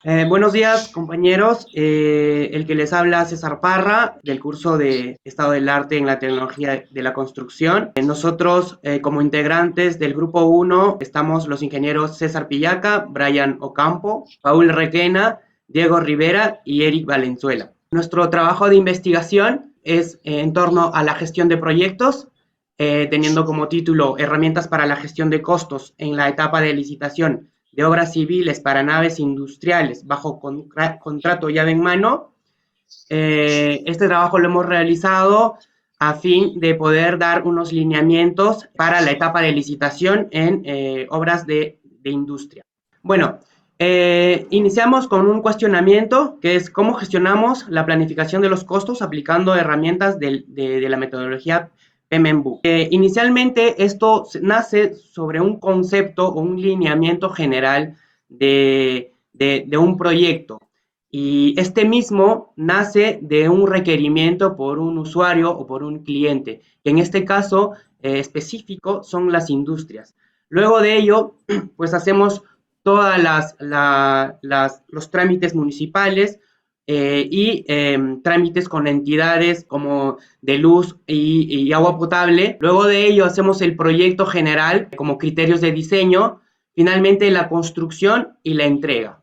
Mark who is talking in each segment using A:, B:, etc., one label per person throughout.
A: Buenos días, compañeros. El que les habla César Parra, del curso de Estado del Arte en la Tecnología de la Construcción. Nosotros, como integrantes del grupo 1, estamos los ingenieros César Pillaca, Brian Ocampo, Paul Requena, Diego Rivera y Eric Valenzuela. Nuestro trabajo de investigación es en torno a la gestión de proyectos, teniendo como título Herramientas para la gestión de costos en la etapa de licitación de obras civiles para naves industriales bajo contrato llave en mano. Este trabajo lo hemos realizado a fin de poder dar unos lineamientos para la etapa de licitación en obras de industria. Bueno, iniciamos con un cuestionamiento que es cómo gestionamos la planificación de los costos aplicando herramientas de la metodología PMBOK. Inicialmente esto nace sobre un concepto o un lineamiento general de un proyecto y este mismo nace de un requerimiento por un usuario o por un cliente, que en este caso específico son las industrias. Luego de ello, pues hacemos todas los trámites municipales trámites con entidades como de luz y agua potable. Luego de ello hacemos el proyecto general como criterios de diseño, finalmente la construcción y la entrega.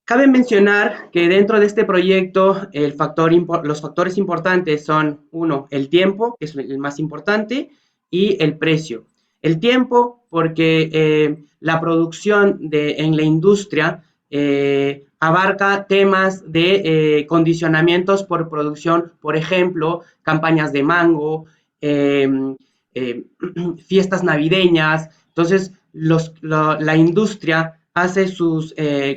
A: Cabe mencionar que dentro de este proyecto los factores importantes son, uno, el tiempo, que es el más importante, y el precio. El tiempo, porque la producción en la industria abarca temas de condicionamientos por producción, por ejemplo, campañas de mango, eh, eh, fiestas navideñas. Entonces, la industria hace sus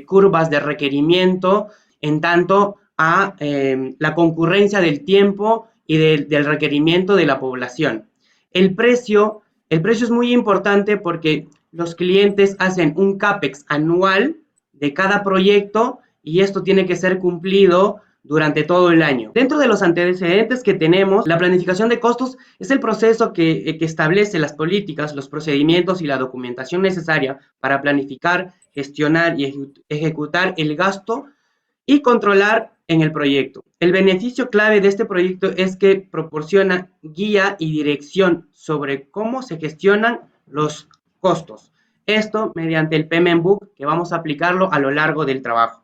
A: curvas de requerimiento en tanto a la concurrencia del tiempo y del requerimiento de la población. El precio es muy importante porque los clientes hacen un CAPEX anual de cada proyecto y esto tiene que ser cumplido durante todo el año. Dentro de los antecedentes que tenemos, la planificación de costos es el proceso que establece las políticas, los procedimientos y la documentación necesaria para planificar, gestionar y ejecutar el gasto y controlar en el proyecto. El beneficio clave de este proyecto es que proporciona guía y dirección sobre cómo se gestionan los costos. Esto mediante el Payment Book que vamos a aplicarlo a lo largo del trabajo.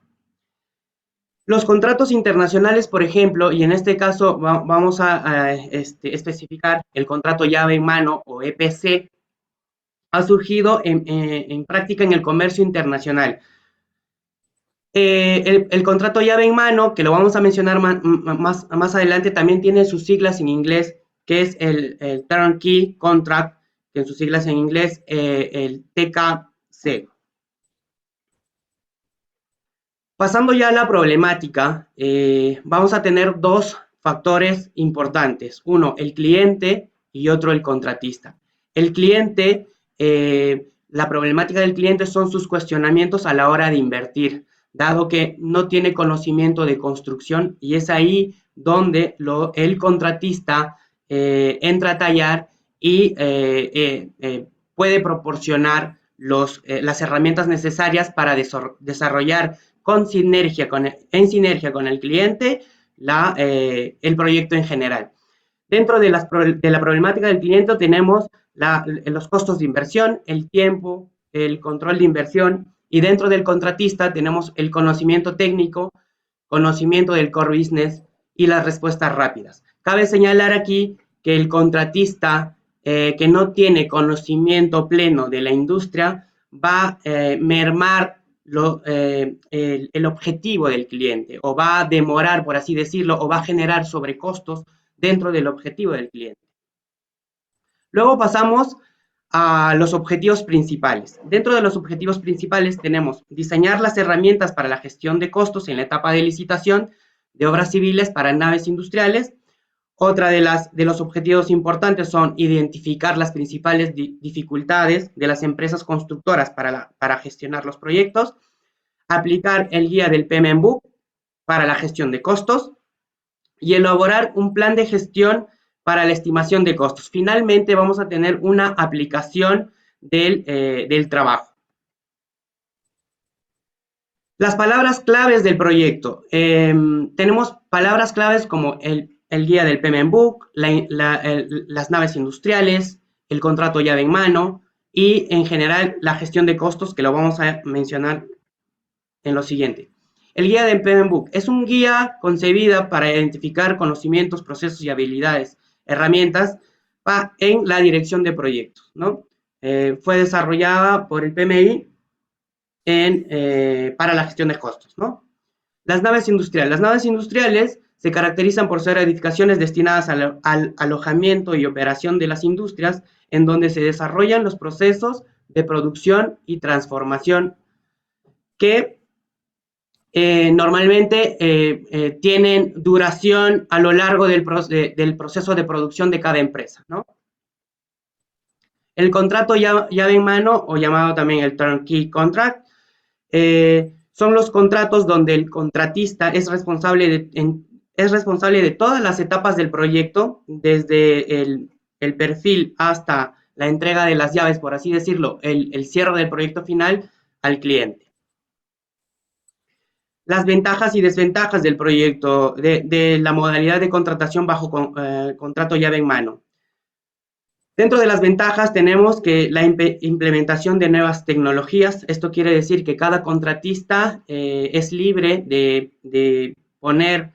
A: Los contratos internacionales, por ejemplo, y en este caso vamos a especificar el contrato llave en mano o EPC, ha surgido en práctica en el comercio internacional. El contrato llave en mano, que lo vamos a mencionar más adelante, también tiene sus siglas en inglés, que es el Turnkey Contract, que en sus siglas en inglés, el TKC. Pasando ya a la problemática, vamos a tener dos factores importantes. Uno, el cliente y otro, el contratista. El cliente, la problemática del cliente son sus cuestionamientos a la hora de invertir, dado que no tiene conocimiento de construcción y es ahí donde el contratista entra a tallar y puede proporcionar las herramientas necesarias para desarrollar en sinergia con el cliente el proyecto en general. Dentro de la problemática del cliente tenemos los costos de inversión, el tiempo, el control de inversión y dentro del contratista tenemos el conocimiento técnico, conocimiento del core business y las respuestas rápidas. Cabe señalar aquí que el contratista que no tiene conocimiento pleno de la industria va a mermar el objetivo del cliente o va a demorar, por así decirlo, o va a generar sobrecostos dentro del objetivo del cliente. Luego pasamos a los objetivos principales. Dentro de los objetivos principales tenemos diseñar las herramientas para la gestión de costos en la etapa de licitación de obras civiles para naves industriales. Otra de los objetivos importantes son identificar las principales dificultades de las empresas constructoras para gestionar los proyectos, aplicar el guía del PMBOK para la gestión de costos y elaborar un plan de gestión para la estimación de costos. Finalmente vamos a tener una aplicación del trabajo. Las palabras claves del proyecto. Tenemos palabras claves como el guía del Payment Book, las naves industriales, el contrato llave en mano y en general la gestión de costos, que lo vamos a mencionar en lo siguiente. El guía del Payment Book es un guía concebida para identificar conocimientos, procesos y habilidades, herramientas en la dirección de proyectos, ¿no? Fue desarrollada por el PMI para la gestión de costos, ¿no? Las naves industriales. Las naves industriales se caracterizan por ser edificaciones destinadas al alojamiento y operación de las industrias, en donde se desarrollan los procesos de producción y transformación que normalmente tienen duración a lo largo del proceso de producción de cada empresa, ¿no? El contrato llave en mano, o llamado también el turnkey contract, son los contratos donde el contratista es responsable de todas las etapas del proyecto, desde el perfil hasta la entrega de las llaves, por así decirlo, el cierre del proyecto final al cliente. Las ventajas y desventajas del proyecto, de la modalidad de contratación bajo contrato llave en mano. Dentro de las ventajas tenemos que la implementación de nuevas tecnologías. Esto quiere decir que cada contratista es libre de poner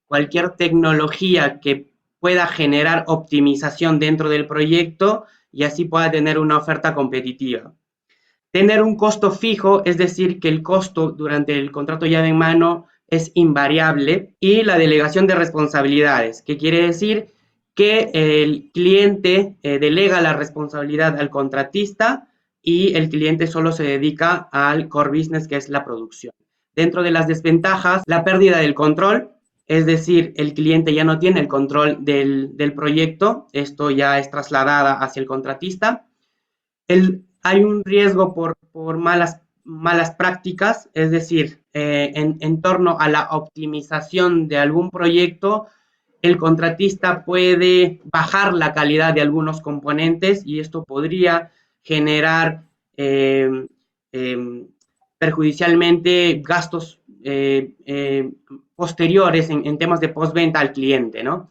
A: cualquier tecnología que pueda generar optimización dentro del proyecto y así pueda tener una oferta competitiva. Tener un costo fijo, es decir, que el costo durante el contrato llave en mano es invariable, y la delegación de responsabilidades, que quiere decir que el cliente delega la responsabilidad al contratista y el cliente solo se dedica al core business, que es la producción. Dentro de las desventajas, la pérdida del control, es decir, el cliente ya no tiene el control del proyecto, esto ya es trasladada hacia el contratista. Hay un riesgo por malas prácticas, es decir, en torno a la optimización de algún proyecto, el contratista puede bajar la calidad de algunos componentes y esto podría generar perjudicialmente gastos posteriores en temas de postventa al cliente, ¿no?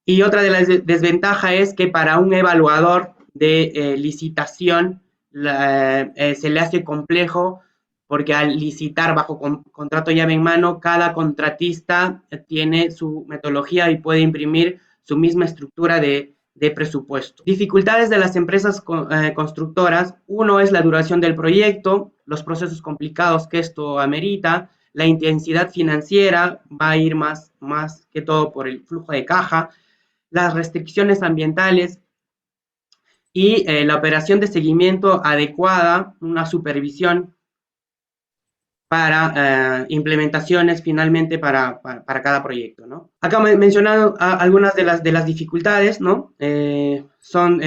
A: Y otra de las desventajas es que para un evaluador de licitación se le hace complejo, porque al licitar bajo contrato llave en mano, cada contratista tiene su metodología y puede imprimir su misma estructura de presupuesto. Dificultades de las empresas constructoras. Uno es la duración del proyecto, los procesos complicados que esto amerita, la intensidad financiera va a ir más que todo por el flujo de caja, las restricciones ambientales y la operación de seguimiento adecuada, una supervisión para implementaciones finalmente para cada proyecto, ¿no? Acá me he mencionado algunas de las dificultades, ¿no? Son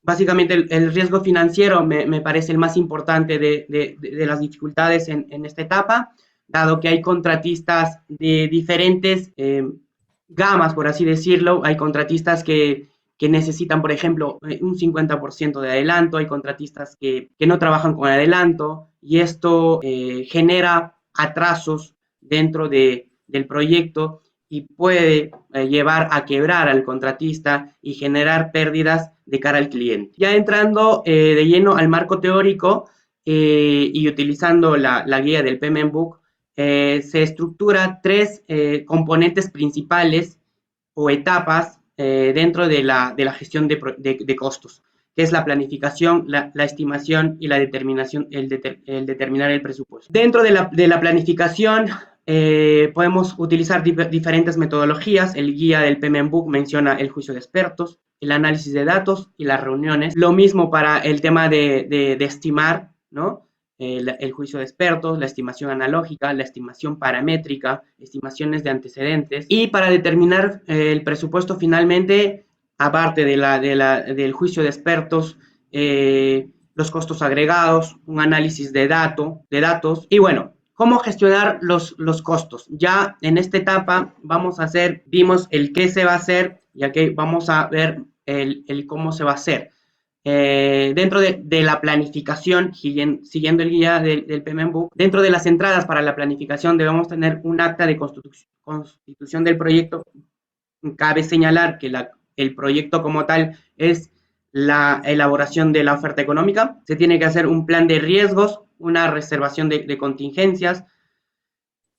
A: básicamente el riesgo financiero me parece el más importante de las dificultades en esta etapa, dado que hay contratistas de diferentes gamas, por así decirlo. Hay contratistas que necesitan, por ejemplo, un 50% de adelanto, hay contratistas que no trabajan con adelanto, y esto genera atrasos dentro del proyecto y puede llevar a quebrar al contratista y generar pérdidas de cara al cliente. Ya entrando de lleno al marco teórico y utilizando la guía del Payment Book, se estructura tres componentes principales o etapas dentro de la gestión de costos, que es la planificación, la estimación y la determinación, el determinar el presupuesto. Dentro de la planificación podemos utilizar diferentes metodologías. El guía del Payment Book menciona el juicio de expertos, el análisis de datos y las reuniones. Lo mismo para el tema de estimar, ¿no? El juicio de expertos, la estimación analógica, la estimación paramétrica, estimaciones de antecedentes. Y para determinar el presupuesto finalmente, aparte del juicio de expertos, los costos agregados, un análisis de datos. Y bueno, ¿cómo gestionar los costos? Ya en esta etapa vimos el qué se va a hacer, y aquí vamos a ver el cómo se va a hacer. dentro de la planificación, siguiendo el guía del PMBOK, dentro de las entradas para la planificación debemos tener un acta de constitución del proyecto. Cabe señalar que el proyecto como tal es la elaboración de la oferta económica. Se tiene que hacer un plan de riesgos, una reservación de contingencias.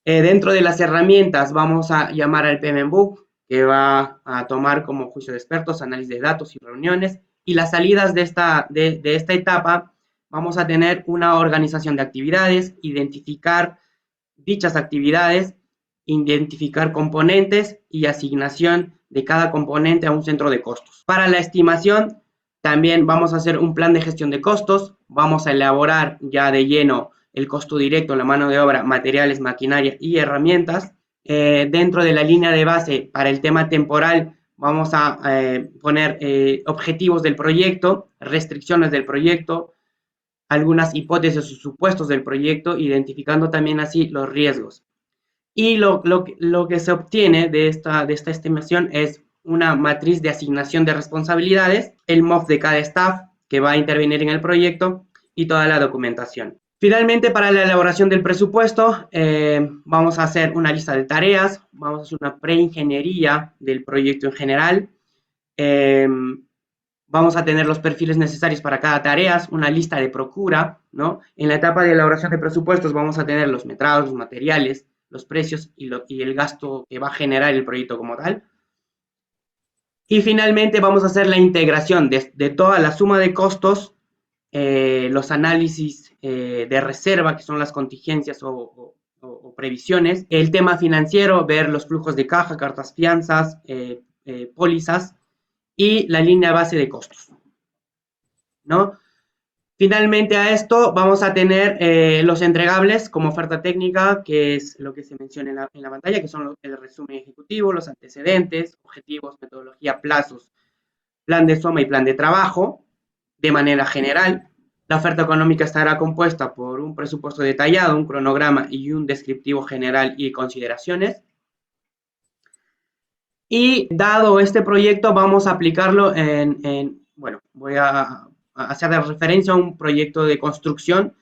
A: Dentro de las herramientas vamos a llamar al PMBOK, que va a tomar como juicio de expertos, análisis de datos y reuniones. Y las salidas de esta etapa, vamos a tener una organización de actividades, identificar dichas actividades, identificar componentes y asignación de cada componente a un centro de costos. Para la estimación, también vamos a hacer un plan de gestión de costos, vamos a elaborar ya de lleno el costo directo, la mano de obra, materiales, maquinaria y herramientas. Dentro de la línea de base, para el tema temporal, vamos a poner objetivos del proyecto, restricciones del proyecto, algunas hipótesis o supuestos del proyecto, identificando también así los riesgos. Y lo que se obtiene de esta estimación es una matriz de asignación de responsabilidades, el MOF de cada staff que va a intervenir en el proyecto y toda la documentación. Finalmente, para la elaboración del presupuesto, vamos a hacer una lista de tareas, vamos a hacer una preingeniería del proyecto en general, vamos a tener los perfiles necesarios para cada tarea, una lista de procura, ¿no? En la etapa de elaboración de presupuestos vamos a tener los metrados, los materiales, los precios y el gasto que va a generar el proyecto como tal. Y finalmente vamos a hacer la integración de toda la suma de costos, los análisis de reserva, que son las contingencias o previsiones, el tema financiero, ver los flujos de caja, cartas fianzas, pólizas, y la línea base de costos, ¿no? Finalmente a esto vamos a tener los entregables como oferta técnica, que es lo que se menciona en la pantalla, que son el resumen ejecutivo, los antecedentes, objetivos, metodología, plazos, plan de suma y plan de trabajo, de manera general. La oferta económica estará compuesta por un presupuesto detallado, un cronograma y un descriptivo general y consideraciones. Y dado este proyecto, vamos a aplicarlo bueno, voy a hacer referencia a un proyecto de construcción.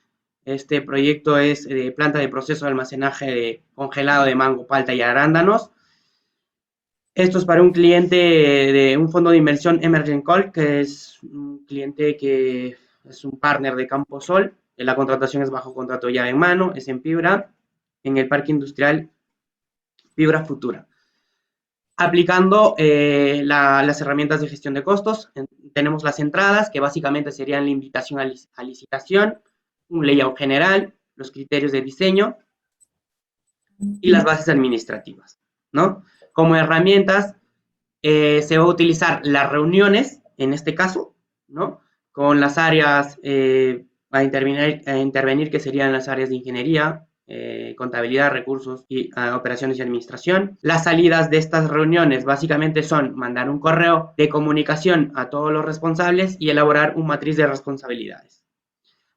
A: Este proyecto es de planta de proceso de almacenaje de congelado de mango, palta y arándanos. Esto es para un cliente de un fondo de inversión Emergent Call, que es un cliente que es un partner de Camposol. La contratación es bajo contrato llave en mano, es en fibra, en el parque industrial Fibra Futura. Aplicando las herramientas de gestión de costos, tenemos las entradas, que básicamente serían la invitación a licitación, un layout general, los criterios de diseño y las bases administrativas, ¿no? Como herramientas se va a utilizar las reuniones, en este caso, ¿no? Con las áreas a intervenir, que serían las áreas de ingeniería, contabilidad, recursos y operaciones y administración. Las salidas de estas reuniones básicamente son mandar un correo de comunicación a todos los responsables y elaborar una matriz de responsabilidades.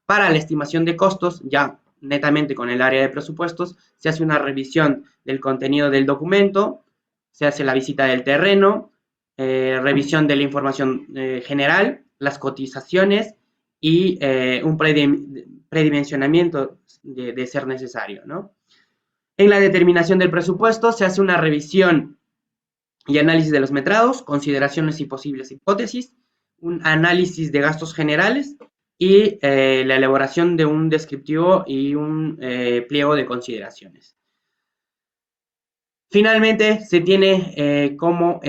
A: Para la estimación de costos, ya netamente con el área de presupuestos, se hace una revisión del contenido del documento, se hace la visita del terreno, revisión de la información general, las cotizaciones y un predimensionamiento de ser necesario, ¿no? En la determinación del presupuesto se hace una revisión y análisis de los metrados, consideraciones y posibles hipótesis, un análisis de gastos generales y la elaboración de un descriptivo y un pliego de consideraciones. Finalmente, se tiene como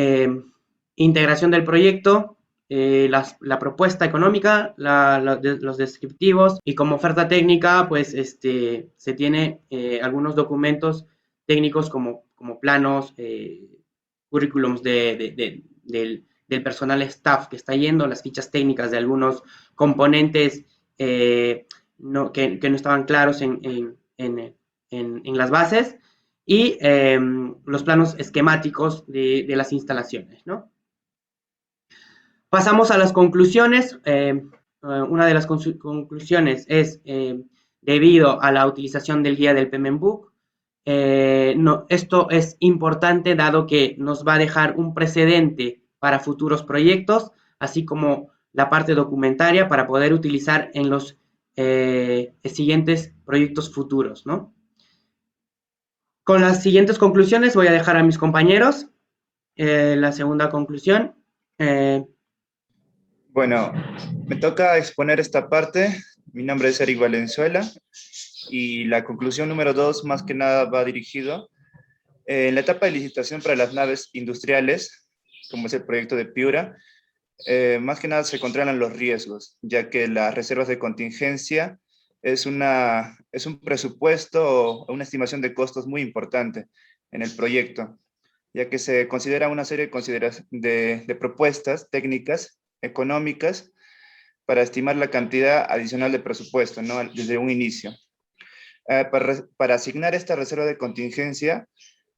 A: integración del proyecto la propuesta económica, los descriptivos y como oferta técnica, pues se tiene algunos documentos técnicos como planos, currículums del personal staff que está yendo, las fichas técnicas de algunos componentes que no estaban claros en las bases y los planos esquemáticos de las instalaciones, ¿no? Pasamos a las conclusiones. Una de las conclusiones es debido a la utilización del guía del PMBOK. Esto es importante dado que nos va a dejar un precedente para futuros proyectos, así como la parte documentaria para poder utilizar en los siguientes proyectos futuros, ¿no? Con las siguientes conclusiones voy a dejar a mis compañeros. La segunda conclusión.
B: Bueno, me toca exponer esta parte. Mi nombre es Eric Valenzuela y la conclusión número 2 más que nada va dirigido en la etapa de licitación para las naves industriales, como es el proyecto de Piura. Más que nada se controlan los riesgos, ya que las reservas de contingencia es un presupuesto o una estimación de costos muy importante en el proyecto, ya que se considera una serie de propuestas técnicas, económicas, para estimar la cantidad adicional de presupuesto, ¿no? Desde un inicio. Para asignar esta reserva de contingencia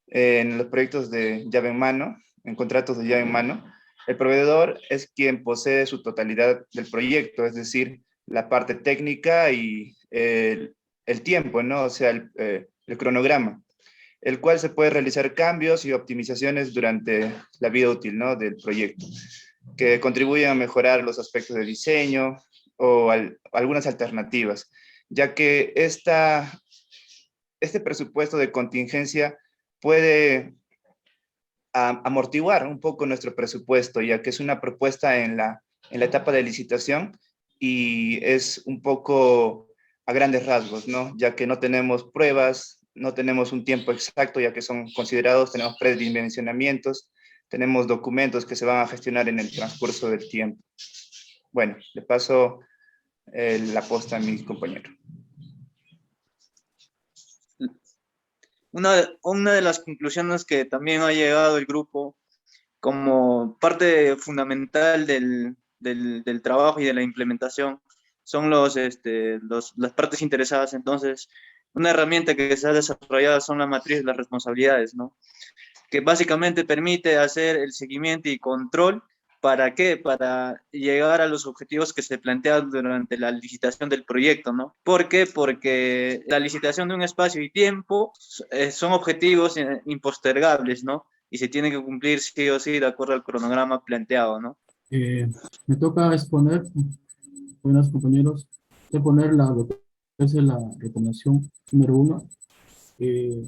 B: en los proyectos de llave en mano, en contratos de llave en mano, el proveedor es quien posee su totalidad del proyecto, es decir, la parte técnica y el tiempo, ¿no? O sea, el cronograma, el cual se puede realizar cambios y optimizaciones durante la vida útil, ¿no? Del proyecto, que contribuyen a mejorar los aspectos de diseño o algunas alternativas, ya que este presupuesto de contingencia puede amortiguar un poco nuestro presupuesto, ya que es una propuesta en la etapa de licitación y es un poco a grandes rasgos, ¿no? Ya que no tenemos pruebas, no tenemos un tiempo exacto, ya que son considerados, tenemos predimensionamientos, tenemos documentos que se van a gestionar en el transcurso del tiempo. Bueno, le paso la posta a mi compañero.
C: Una de las conclusiones que también ha llegado el grupo como parte fundamental del trabajo y de la implementación son las partes interesadas. Entonces, una herramienta que se ha desarrollado son la matriz de las responsabilidades, ¿no? Que básicamente permite hacer el seguimiento y control. ¿Para qué? Para llegar a los objetivos que se plantean durante la licitación del proyecto, ¿no? ¿Por qué? Porque la licitación de un espacio y tiempo son objetivos impostergables, ¿no? Y se tienen que cumplir sí o sí de acuerdo al cronograma planteado, ¿no?
D: Me toca exponer, buenos compañeros, exponer lo que es la recomendación número 1.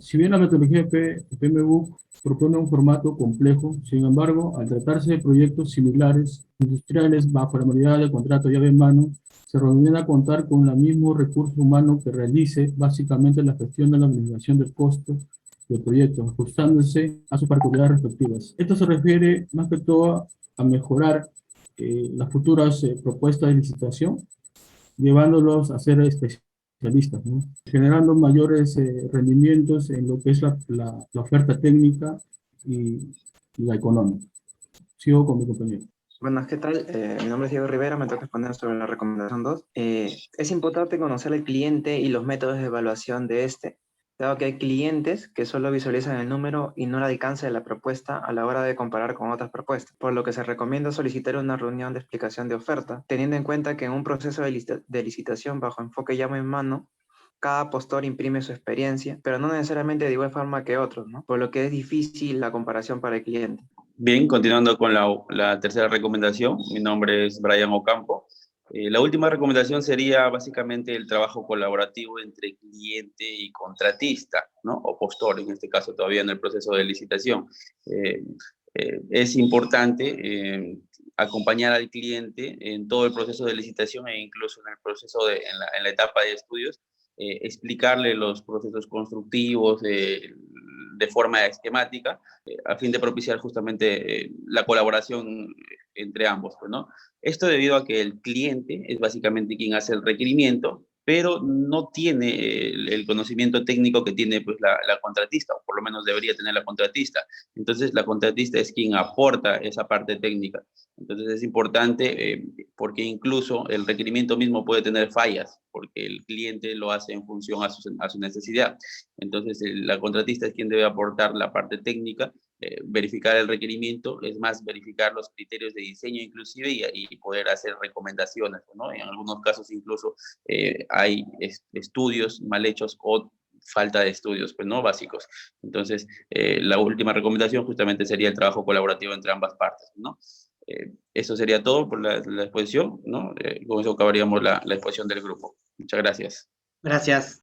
D: Si bien la metodología PMBOK propone un formato complejo, sin embargo, al tratarse de proyectos similares, industriales, bajo la modalidad de contrato llave en mano, se recomienda contar con el mismo recurso humano que realice básicamente la gestión de la administración del costo del proyecto, ajustándose a sus particularidades respectivas. Esto se refiere más que todo a mejorar las futuras propuestas de licitación, llevándolos a ser especialistas, ¿no? Generando mayores rendimientos en lo que es la oferta técnica y la económica. Sigo con mi compañero.
E: Buenas, ¿qué tal? Mi nombre es Diego Rivera, me toca exponer sobre la recomendación 2. Es importante conocer al cliente y los métodos de evaluación de este, dado que hay clientes que solo visualizan el número y no el alcance de la propuesta a la hora de comparar con otras propuestas, por lo que se recomienda solicitar una reunión de explicación de oferta, teniendo en cuenta que en un proceso de licitación bajo enfoque llave en mano, cada postor imprime su experiencia, pero no necesariamente de igual forma que otros, ¿no? Por lo que es difícil la comparación para el cliente.
F: Bien, continuando con la tercera recomendación, mi nombre es Brian Ocampo. La última recomendación sería básicamente el trabajo colaborativo entre cliente y contratista, ¿no? O postor, en este caso todavía en el proceso de licitación. Es importante acompañar al cliente en todo el proceso de licitación e incluso en el proceso en la etapa de estudios, explicarle los procesos constructivos de forma esquemática, a fin de propiciar justamente la colaboración entre ambos, pues, ¿no? Esto debido a que el cliente es básicamente quien hace el requerimiento, pero no tiene el conocimiento técnico que tiene pues, la contratista, o por lo menos debería tener la contratista. Entonces, la contratista es quien aporta esa parte técnica. Entonces, es importante porque incluso el requerimiento mismo puede tener fallas, porque el cliente lo hace en función a su necesidad. Entonces, la contratista es quien debe aportar la parte técnica, verificar el requerimiento, es más, verificar los criterios de diseño inclusive y poder hacer recomendaciones, ¿no? En algunos casos incluso hay estudios mal hechos o falta de estudios, pues no básicos. Entonces, la última recomendación justamente sería el trabajo colaborativo entre ambas partes, ¿no? Eso sería todo por la exposición, ¿no? Con eso acabaríamos la exposición del grupo. Muchas gracias.
A: Gracias.